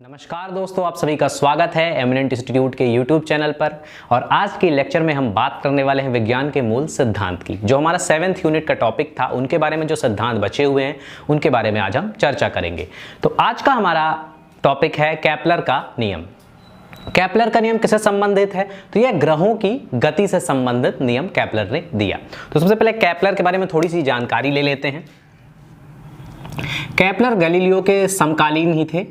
नमस्कार दोस्तों, आप सभी का स्वागत है एमिनेंट इंस्टीट्यूट के यूट्यूब चैनल पर। और आज के लेक्चर में हम बात करने वाले हैं विज्ञान के मूल सिद्धांत की। जो हमारा 7th यूनिट का टॉपिक था, उनके बारे में जो सिद्धांत बचे हुए हैं उनके बारे में आज हम चर्चा करेंगे। तो आज का हमारा टॉपिक है केपलर का नियम। केपलर का नियम किससे संबंधित है? तो यह ग्रहों की गति से संबंधित नियम केपलर ने दिया। तो सबसे पहले केपलर के बारे में थोड़ी सी जानकारी ले लेते हैं। केपलर गैलीलियो के समकालीन ही थे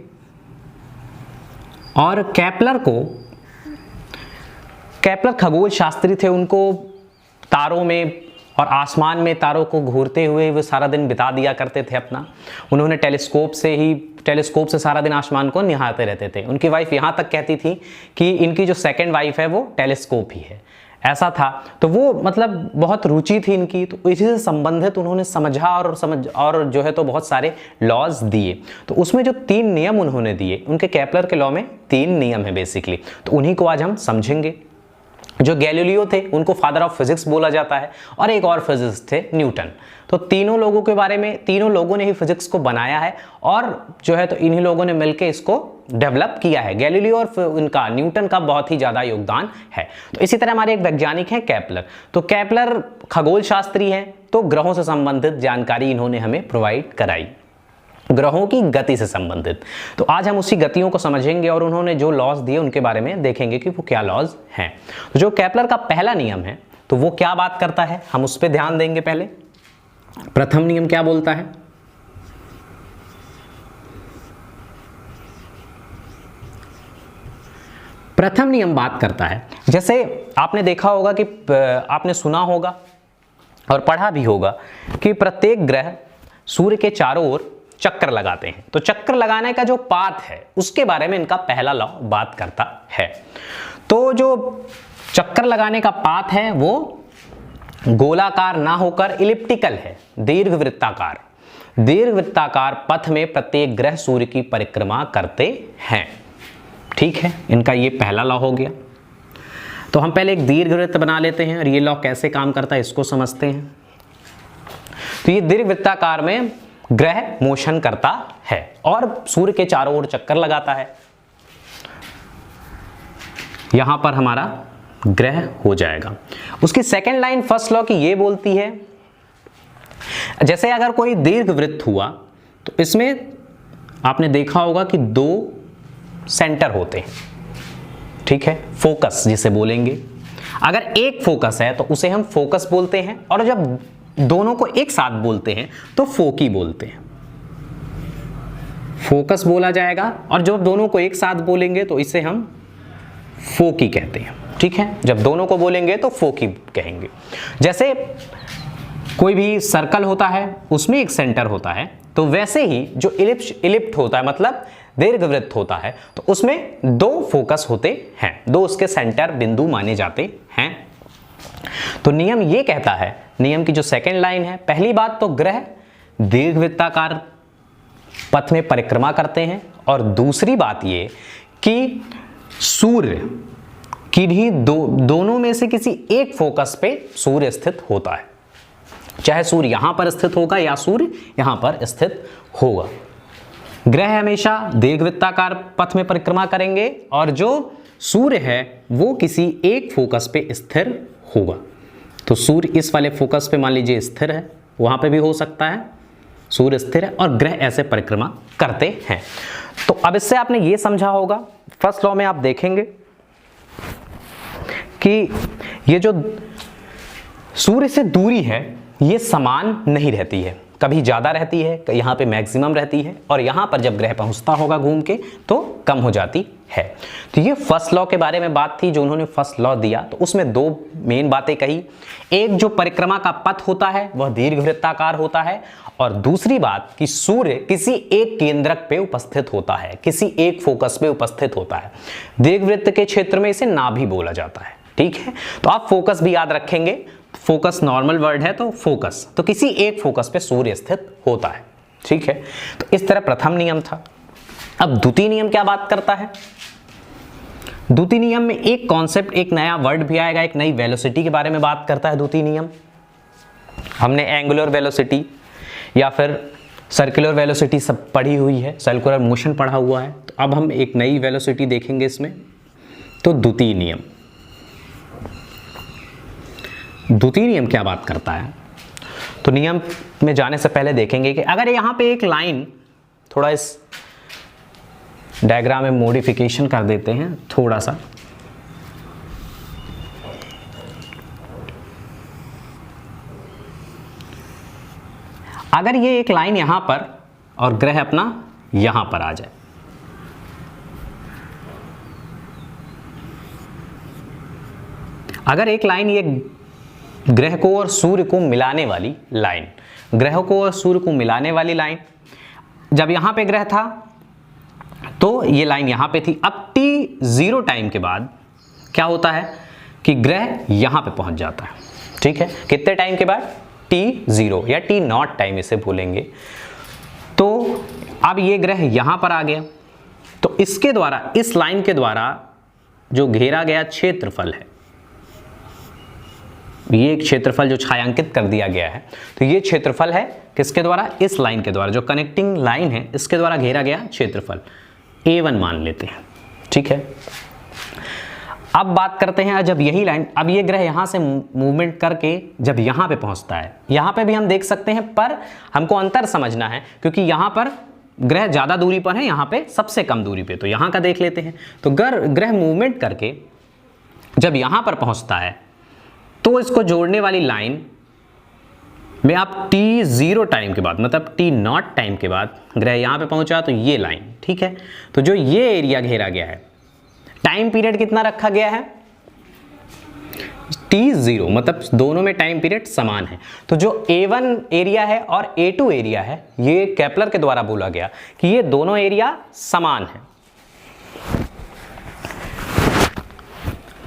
और केपलर खगोल शास्त्री थे। उनको तारों में और आसमान में तारों को घूरते हुए वो सारा दिन बिता दिया करते थे अपना। उन्होंने टेलीस्कोप से सारा दिन आसमान को निहारते रहते थे। उनकी वाइफ यहाँ तक कहती थी कि इनकी जो सेकंड वाइफ है वो टेलीस्कोप ही है, ऐसा था। तो वो मतलब बहुत रुचि थी इनकी, तो इसी से संबंधित उन्होंने समझा और जो है तो बहुत सारे लॉज दिए। तो उसमें जो 3 नियम उन्होंने दिए, उनके केपलर के लॉ में 3 नियम है बेसिकली, तो उन्हीं को आज हम समझेंगे। जो गैलीलियो थे उनको फादर ऑफ फिजिक्स बोला जाता है और एक और फिजिक्स थे न्यूटन। तो तीनों लोगों के बारे में, तीनों लोगों ने ही फिजिक्स को बनाया है और जो है तो इन्हीं लोगों ने मिलकर इसको डेवलप किया है। गैलीलियो और इनका न्यूटन का बहुत ही ज्यादा योगदान है। तो इसी तरह हमारे एक वैज्ञानिक हैं केपलर। तो केपलर खगोल शास्त्री हैं, तो ग्रहों से संबंधित जानकारी इन्होंने हमें प्रोवाइड कराई, ग्रहों की गति से संबंधित। तो आज हम उसी गतियों को समझेंगे और उन्होंने जो लॉज दिए उनके बारे में देखेंगे कि वो क्या लॉज हैं। तो जो केपलर का पहला नियम है तो वो क्या बात करता है, हम उस पर ध्यान देंगे। पहले प्रथम नियम क्या बोलता है? प्रथम नियम बात करता है, जैसे आपने देखा होगा कि आपने सुना होगा और पढ़ा भी होगा कि प्रत्येक ग्रह सूर्य के चारों ओर चक्कर लगाते हैं। तो चक्कर लगाने का जो पाथ है उसके बारे में इनका पहला लॉ बात करता है। तो जो चक्कर लगाने का पाथ है वो गोलाकार ना होकर इलिप्टिकल है, दीर्घवृत्ताकार। दीर्घवृत्ताकार पथ में प्रत्येक ग्रह सूर्य की परिक्रमा करते हैं। ठीक है, इनका ये पहला लॉ हो गया। तो हम पहले एक दीर्घवृत्त बना लेते हैं और ये लॉ कैसे काम करता है इसको समझते हैं। तो ये दीर्घवृत्ताकार में ग्रह मोशन करता है और सूर्य के चारों ओर चक्कर लगाता है। यहां पर हमारा ग्रह हो जाएगा। उसकी सेकंड लाइन फर्स्ट लॉ की ये बोलती है, जैसे अगर कोई दीर्घवृत्त हुआ तो इसमें आपने देखा होगा कि 2 सेंटर होते हैं। ठीक है, फोकस जिसे बोलेंगे। अगर एक फोकस है तो उसे हम फोकस बोलते हैं और जब दोनों को एक साथ बोलते हैं तो फोकी बोलते हैं। फोकस बोला जाएगा और जब दोनों को एक साथ बोलेंगे तो इसे हम फोकी कहते हैं। ठीक है, जब दोनों को बोलेंगे तो फोकी कहेंगे। जैसे कोई भी सर्कल होता है उसमें एक सेंटर होता है, तो वैसे ही जो इलिप्ट होता है मतलब दीर्घवृत्त होता है, तो उसमें 2 फोकस होते हैं, 2 उसके सेंटर बिंदु माने जाते हैं। तो नियम ये कहता है, नियम की जो सेकंड लाइन है, पहली बात तो ग्रह दीर्घवृत्ताकार पथ में परिक्रमा करते हैं और दूसरी बात ये कि सूर्य किन्हीं दोनों में से किसी एक फोकस पे सूर्य स्थित होता है। चाहे सूर्य यहां पर स्थित होगा या सूर्य यहां पर स्थित होगा, ग्रह हमेशा दीर्घवृत्ताकार पथ में परिक्रमा करेंगे और जो सूर्य है वो किसी एक फोकस पे स्थिर होगा। तो सूर्य इस वाले फोकस पे मान लीजिए स्थिर है, वहां पे भी हो सकता है सूर्य स्थिर है और ग्रह ऐसे परिक्रमा करते हैं। तो अब इससे आपने ये समझा होगा, फर्स्ट लॉ में आप देखेंगे कि ये जो सूर्य से दूरी है ये समान नहीं रहती है, कभी ज्यादा रहती है, यहाँ पे मैक्सिमम रहती है और यहाँ पर जब ग्रह पहुंचता होगा घूम के तो कम हो जाती है। तो ये फर्स्ट लॉ के बारे में बात थी जो उन्होंने फर्स्ट लॉ दिया। तो उसमें 2 मेन बातें कही, एक जो परिक्रमा का पथ होता है वह दीर्घवृत्ताकार होता है और दूसरी बात कि सूर्य किसी एक केंद्रक पे उपस्थित होता है, किसी एक फोकस पे उपस्थित होता है। दीर्घवृत्त के क्षेत्र में इसे नाभि बोला जाता है। ठीक है, तो आप फोकस भी याद रखेंगे, फोकस नॉर्मल वर्ड है तो फोकस, तो किसी एक फोकस पे सूर्य स्थित होता है। ठीक है, तो इस तरह प्रथम नियम था। अब द्वितीय नियम क्या बात करता है? द्वितीय नियम में एक कॉन्सेप्ट, एक नया वर्ड भी आएगा, एक नई वेलोसिटी के बारे में बात करता है द्वितीय नियम। हमने एंगुलर वेलोसिटी या फिर सर्कुलर वेलोसिटी सब पढ़ी हुई है, सर्कुलर मोशन पढ़ा हुआ है, तो तो अब हम एक नई वेलोसिटी देखेंगे इसमें। तो द्वितीय नियम, द्वितीय नियम क्या बात करता है? तो नियम में जाने से पहले देखेंगे कि अगर यहां पे एक लाइन, थोड़ा इस डायग्राम में मॉडिफिकेशन कर देते हैं थोड़ा सा, अगर ये एक लाइन यहां पर और ग्रह अपना यहां पर आ जाए, अगर एक लाइन ये ग्रह को और सूर्य को मिलाने वाली लाइन, ग्रह को और सूर्य को मिलाने वाली लाइन, जब यहां पे ग्रह था तो ये लाइन यहां पे थी। अब t0 टाइम के बाद क्या होता है कि ग्रह यहां पे पहुंच जाता है। ठीक है, कितने टाइम के बाद? t0 या t0 टाइम इसे बोलेंगे। तो अब ये ग्रह यहां पर आ गया, तो इसके द्वारा, इस लाइन के द्वारा जो घेरा गया क्षेत्रफल है, ये एक क्षेत्रफल जो छायांकित कर दिया गया है, तो ये क्षेत्रफल है किसके द्वारा? इस लाइन के द्वारा, जो कनेक्टिंग लाइन है इसके द्वारा घेरा गया क्षेत्रफल A1 मान लेते हैं। ठीक है, अब बात करते हैं, जब यही लाइन, अब ये ग्रह यहां से मूवमेंट करके जब यहां पे पहुंचता है, यहां पे भी हम देख सकते हैं, पर हमको अंतर समझना है क्योंकि यहां पर ग्रह ज्यादा दूरी पर है, यहां पे सबसे कम दूरी पे, तो यहां का देख लेते हैं। तो ग्रह मूवमेंट करके जब यहां पर पहुंचता है तो इसको जोड़ने वाली लाइन में आप t0 टाइम के बाद, मतलब t0 टाइम के बाद ग्रह यहां पे पहुंचा, तो ये लाइन, ठीक है, तो जो ये एरिया घेरा गया है, टाइम पीरियड कितना रखा गया है? t0, मतलब दोनों में टाइम पीरियड समान है। तो जो A1 एरिया है और A2 एरिया है, ये केपलर के द्वारा बोला गया कि ये दोनों एरिया समान है।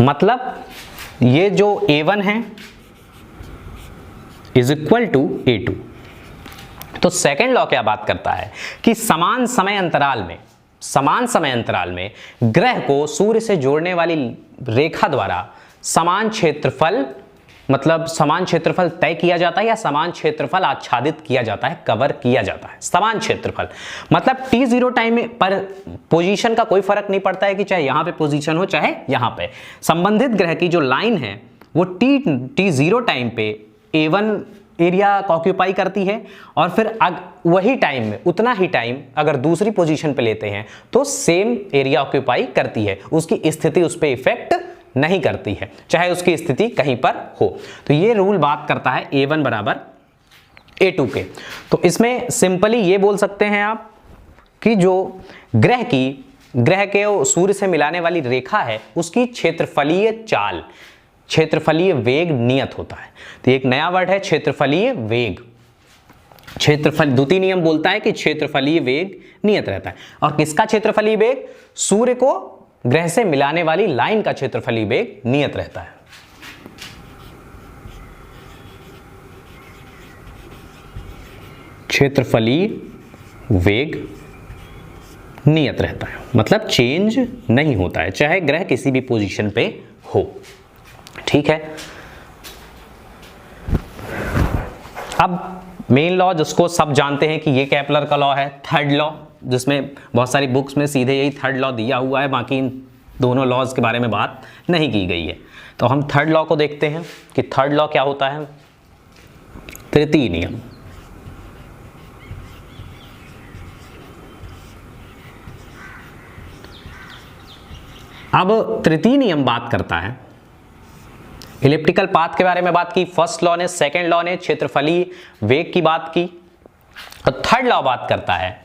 मतलब ये जो A1 है इज इक्वल टू A2। तो सेकेंड लॉ क्या बात करता है कि समान समय अंतराल में ग्रह को सूर्य से जोड़ने वाली रेखा द्वारा समान क्षेत्रफल, मतलब समान क्षेत्रफल तय किया जाता है या समान क्षेत्रफल आच्छादित किया जाता है, कवर किया जाता है। समान क्षेत्रफल मतलब t0 टाइम में पर पोजीशन का कोई फर्क नहीं पड़ता है कि चाहे यहां पे पोजीशन हो चाहे यहां पे, संबंधित ग्रह की जो लाइन है वो t0 टाइम पे A1 एरिया ऑक्यूपाई करती है, और फिर वही टाइम में, उतना ही टाइम अगर दूसरी पोजीशन पे लेते हैं तो सेम एरिया ऑक्यूपाई करती है, उसकी स्थिति उस पर इफेक्ट नहीं करती है, चाहे उसकी स्थिति कहीं पर हो। तो ये रूल बात करता है A1 बराबर A2 के। तो इसमें सिंपली ये बोल सकते हैं आप कि जो ग्रह के सूर्य से मिलाने वाली रेखा है उसकी क्षेत्रफलीय चाल, क्षेत्रफलीय वेग नियत होता है। तो एक नया वर्ड है क्षेत्रफलीय वेग। क्षेत्रफल, द्वितीय नियम बोलता है कि क्षेत्रफलीय वेग नियत रहता है। और किसका क्षेत्रफलीय वेग? सूर्य को ग्रह से मिलाने वाली लाइन का क्षेत्रफलीय वेग नियत रहता है। क्षेत्रफलीय वेग नियत रहता है, मतलब चेंज नहीं होता है चाहे ग्रह किसी भी पोजीशन पे हो। ठीक है, अब मेन लॉ जिसको सब जानते हैं कि ये केपलर का लॉ है, थर्ड लॉ, जिसमें बहुत सारी बुक्स में सीधे यही थर्ड लॉ दिया हुआ है, बाकी इन दोनों लॉज के बारे में बात नहीं की गई है। तो हम थर्ड लॉ को देखते हैं कि थर्ड लॉ क्या होता है। तृतीय नियम, अब तृतीय नियम बात करता है, इलिप्टिकल पाथ के बारे में बात की फर्स्ट लॉ ने, सेकंड लॉ ने क्षेत्रफलीय वेग की बात की, और थर्ड लॉ बात करता है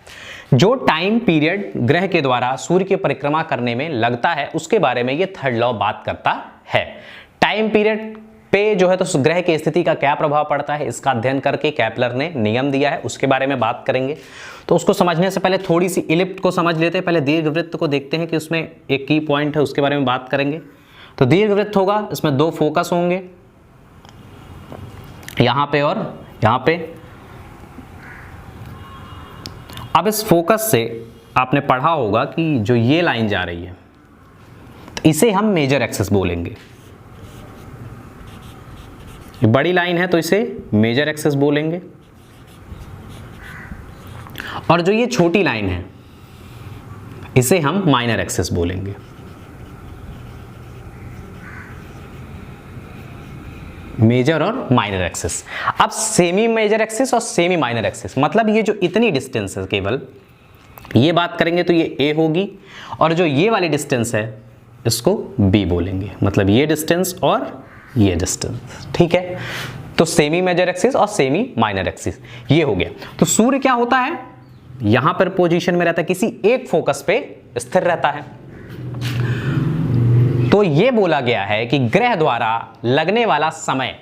जो टाइम पीरियड ग्रह के द्वारा सूर्य की परिक्रमा करने में लगता है उसके बारे में ये थर्ड लॉ बात करता है। टाइम पीरियड पे जो है तो ग्रह की स्थिति का क्या प्रभाव पड़ता है, इसका अध्ययन करके केपलर ने नियम दिया है, उसके बारे में बात करेंगे। तो उसको समझने से पहले थोड़ी सी इलिप्ट को समझ लेते हैं, पहले दीर्घवृत्त को देखते हैं कि उसमें एक की पॉइंट है, उसके बारे में बात करेंगे। तो दीर्घवृत्त होगा, इसमें दो फोकस होंगे, यहां पे और यहां पे। अब इस फोकस से आपने पढ़ा होगा कि जो ये लाइन जा रही है तो इसे हम मेजर एक्सिस बोलेंगे। ये बड़ी लाइन है तो इसे मेजर एक्सिस बोलेंगे, और जो ये छोटी लाइन है इसे हम माइनर एक्सिस बोलेंगे। मेजर और माइनर एक्सिस। अब सेमी मेजर एक्सिस और सेमी माइनर एक्सिस, मतलब ये जो इतनी डिस्टेंस है, केवल ये बात करेंगे तो ये ए होगी, और जो ये वाली डिस्टेंस है इसको बी बोलेंगे, मतलब ये डिस्टेंस और ये डिस्टेंस। ठीक है, तो सेमी मेजर एक्सिस और सेमी माइनर एक्सिस ये हो गया। तो सूर्य क्या होता है, यहां पर पोजीशन में रहता है, किसी एक फोकस पे स्थिर रहता है। तो ये बोला गया है कि ग्रह द्वारा लगने वाला समय,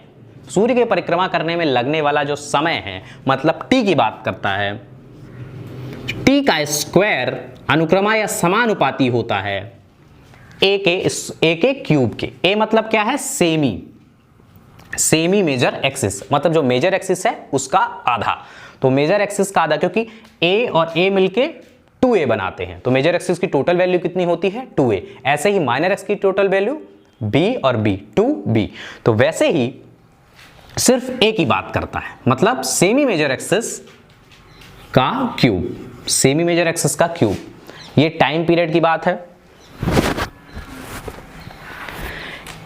सूर्य की परिक्रमा करने में लगने वाला जो समय है, मतलब टी की बात करता है, टी का स्क्वायर अनुक्रमा या समानुपाती होता है ए के क्यूब के। ए मतलब क्या है, सेमी मेजर एक्सिस, मतलब जो मेजर एक्सिस है उसका आधा। तो मेजर एक्सिस का आधा, क्योंकि ए और ए मिलके 2a बनाते हैं, तो मेजर एक्सिस की टोटल वैल्यू कितनी होती है, 2a। ऐसे ही माइनर एक्सिस की टोटल वैल्यू b और b, 2b। तो वैसे ही सिर्फ a की बात करता है, मतलब सेमी मेजर एक्सिस का क्यूब, सेमी मेजर एक्सिस का क्यूब। ये टाइम पीरियड की बात है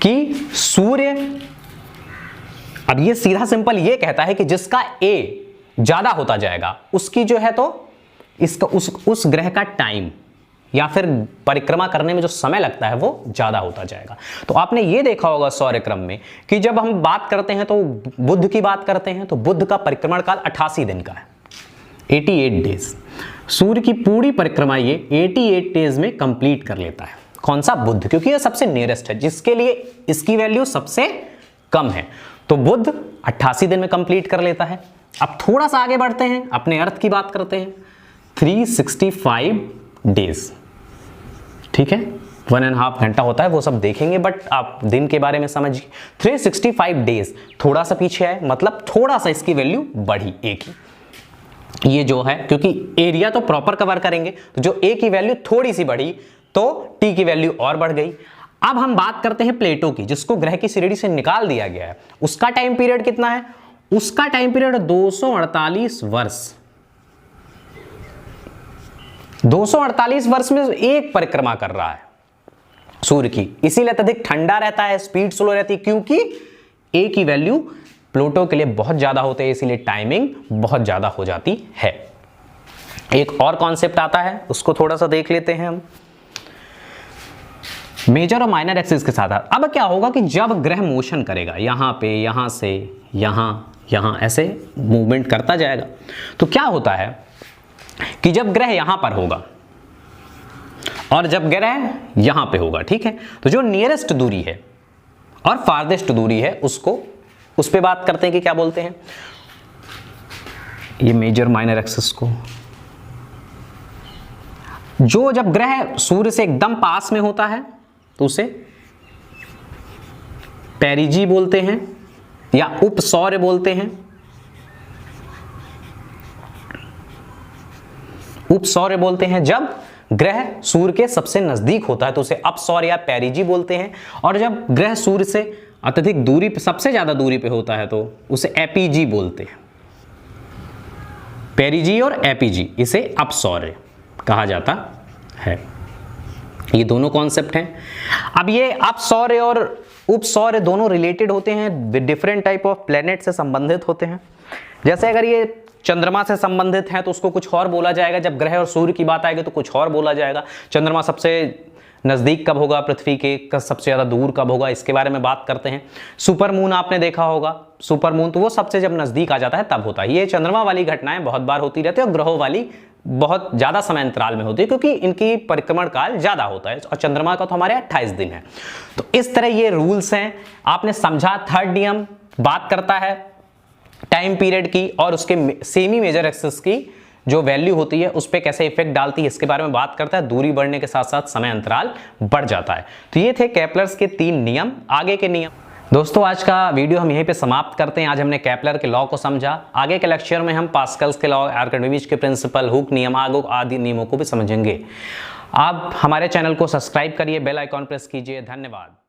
कि सूर्य, अब ये सीधा सिंपल ये कहता है कि जिसका a ज्यादा होता जाएगा उसकी जो है, तो इसका उस ग्रह का टाइम या फिर परिक्रमा करने में जो समय लगता है वो ज्यादा होता जाएगा। तो आपने ये देखा होगा सौर क्रम में कि जब हम बात करते हैं तो बुध की बात करते हैं, तो बुध का परिक्रमण काल 88 दिन का है, 88 डेज। सूर्य की पूरी परिक्रमा ये 88 डेज में कंप्लीट कर लेता है। कौन सा, बुध, क्योंकि ये सबसे नियरेस्ट है, जिसके लिए इसकी वैल्यू सबसे कम है। तो बुध 88 दिन में कंप्लीट कर लेता है। अब थोड़ा सा आगे बढ़ते हैं, अपने अर्थ की बात करते हैं, 365 डेज। ठीक है, 1.5 घंटा होता है, वो सब देखेंगे, बट आप दिन के बारे में समझिए। 365 डेज, थोड़ा सा पीछे है, मतलब थोड़ा सा इसकी वैल्यू बढ़ी ए की। ये जो है, क्योंकि एरिया तो प्रॉपर कवर करेंगे, तो जो ए की वैल्यू थोड़ी सी बढ़ी तो टी की वैल्यू और बढ़ गई। अब हम बात करते हैं प्लेटो की, जिसको ग्रह की श्रेणी से निकाल दिया गया है। उसका टाइम पीरियड कितना है, उसका टाइम पीरियड 248 वर्ष। 248 वर्ष में एक परिक्रमा कर रहा है सूर्य की, इसीलिए अत्यधिक ठंडा रहता है, स्पीड स्लो रहती है, क्योंकि ए की वैल्यू प्लूटो के लिए बहुत ज्यादा होते हैं, इसीलिए टाइमिंग बहुत ज्यादा हो जाती है। एक और कॉन्सेप्ट आता है, उसको थोड़ा सा देख लेते हैं हम, मेजर और माइनर एक्सिस के साथ। अब क्या होगा कि जब ग्रह मोशन करेगा, यहां पे, यहां से यहां ऐसे मूवमेंट करता जाएगा, तो क्या होता है कि जब ग्रह यहां पर होगा और जब ग्रह यहां पे होगा, ठीक है, तो जो नियरेस्ट दूरी है और फारदेस्ट दूरी है उसको, उस पे बात करते हैं कि क्या बोलते हैं, ये मेजर माइनर एक्सिस को। जो जब ग्रह सूर्य से एकदम पास में होता है तो उसे पेरिजी बोलते हैं या उपसौर्य बोलते हैं। उपसौर्य बोलते हैं जब ग्रह सूर्य के सबसे नजदीक होता है तो उसे अपसौर्य या पेरिजी बोलते हैं, और जब ग्रह सूर्य से अत्यधिक दूरी पे, सबसे ज्यादा दूरी पे होता है तो उसे एपीजी बोलते हैं। पेरिजी और एपीजी, इसे अपसौर्य कहा जाता है। ये दोनों कॉन्सेप्ट हैं। अब ये अपसौर्य और उपसौर्य दोनों रिलेटेड होते हैं, डिफरेंट टाइप ऑफ प्लेनेट से संबंधित होते हैं। जैसे अगर ये चंद्रमा से संबंधित है तो उसको कुछ और बोला जाएगा, जब ग्रह और सूर्य की बात आएगी तो कुछ और बोला जाएगा। चंद्रमा सबसे नजदीक कब होगा पृथ्वी के, सबसे ज्यादा दूर कब होगा, इसके बारे में बात करते हैं। सुपर मून आपने देखा होगा, सुपर मून तो वो सबसे जब नजदीक आ जाता है तब होता है। ये चंद्रमा वाली घटनाएं बहुत बार होती रहती है और ग्रहों वाली बहुत ज्यादा समय अंतराल में होती है, क्योंकि इनकी परिक्रमण काल ज्यादा होता है और चंद्रमा का तो हमारे 28 दिन है। तो इस तरह ये रूल्स हैं, आपने समझा। थर्ड नियम बात करता है टाइम पीरियड की और उसके सेमी मेजर एक्सिस की जो वैल्यू होती है उस पर कैसे इफेक्ट डालती है, इसके बारे में बात करता है। दूरी बढ़ने के साथ साथ समय अंतराल बढ़ जाता है। तो ये थे केपलर्स के 3 नियम। आगे के नियम दोस्तों, आज का वीडियो हम यहीं पे समाप्त करते हैं। आज हमने केपलर के लॉ को समझा। आगे के लेक्चर में हम पास्कल्स के लॉ, आर्किमिडीज के प्रिंसिपल, हुक नियम आदि नियमों को भी समझेंगे। आप हमारे चैनल को सब्सक्राइब करिए, बेल आइकॉन प्रेस कीजिए। धन्यवाद।